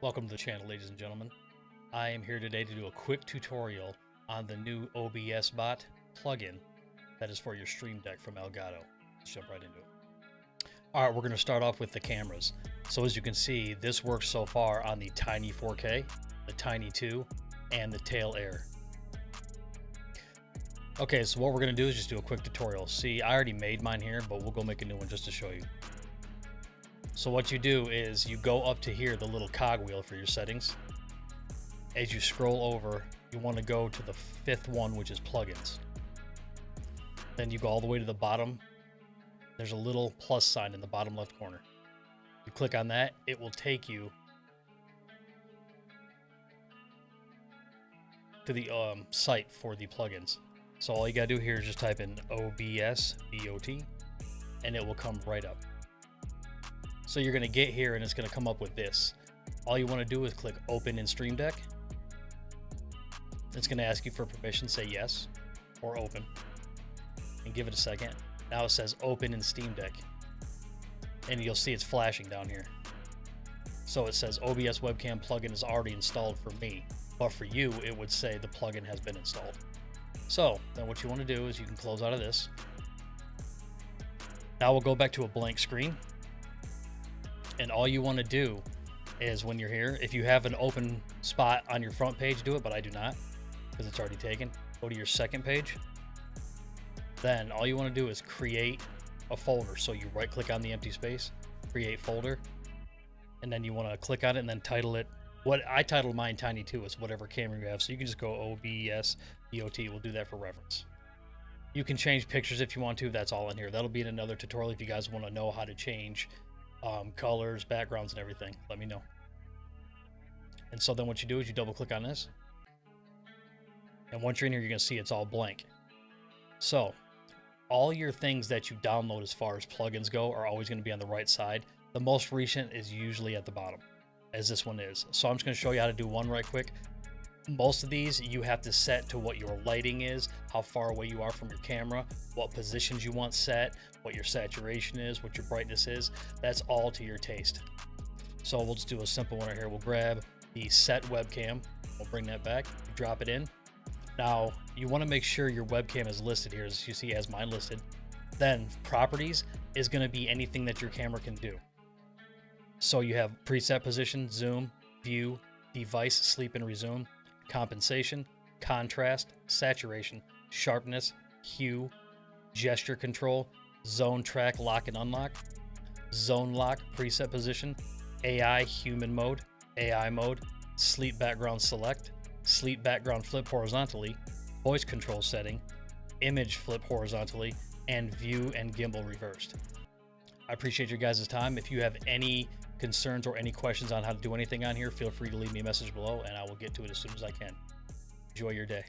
Welcome to the channel, ladies and gentlemen. I am here today to do a quick tutorial on the new OBSBOT plugin that is for your Stream Deck from Elgato. Let's jump right into it. All right, we're going to start off with the cameras. So as you can see, this works so far on the Tiny 4K, the Tiny 2, and the Tail Air. Okay, so what we're going to do is just do a quick tutorial. See, I already made mine here, but we'll go make a new one just to show you. So what you do is you go up to here, the little cogwheel for your settings. As you scroll over, you want to go to the fifth one, which is plugins. Then you go all the way to the bottom. There's a little plus sign in the bottom left corner. You click on that, it will take you to the site for the plugins. So all you gotta do here is just type in OBSBOT and it will come right up. So you're gonna get here and it's gonna come up with this. All you wanna do is click open in Stream Deck. It's gonna ask you for permission, say yes or open and give it a second. Now it says open in Steam Deck and you'll see it's flashing down here. So it says OBS webcam plugin is already installed for me, but for you it would say the plugin has been installed. So then what you want to do is you can close out of this. Now we'll go back to a blank screen. And all you want to do is when you're here, if you have an open spot on your front page, do it, but I do not because it's already taken. Go to your second page. Then all you want to do is create a folder. So you right click on the empty space, create folder, and then you want to click on it and then title it. What I titled mine Tiny 2 is whatever camera you have. So you can just go OBSBOT. We'll do that for reference. You can change pictures if you want to. That's all in here. That'll be in another tutorial if you guys want to know how to change colors, backgrounds, and everything. Let me know. And so then what you do is you double click on this. And once you're in here, you're going to see it's all blank. So all your things that you download as far as plugins go are always going to be on the right side. The most recent is usually at the bottom, as this one is. So I'm just going to show you how to do one right quick. Most of these you have to set to what your lighting is, how far away you are from your camera, what positions you want set, what your saturation is, what your brightness is. That's all to your taste. So we'll just do a simple one right here. We'll grab the set webcam. We'll bring that back, drop it in. Now you want to make sure your webcam is listed here, as you see as mine listed. Then properties is going to be anything that your camera can do. So you have preset position, zoom, view, device, sleep and resume, compensation, contrast, saturation, sharpness, hue, gesture control, zone track lock and unlock, zone lock, preset position, AI human mode, AI mode, sleep background select, sleep background flip horizontally, voice control setting, image flip horizontally, and view and gimbal reversed. I appreciate your guys' time. If you have any concerns or any questions on how to do anything on here, feel free to leave me a message below and I will get to it as soon as I can. Enjoy your day.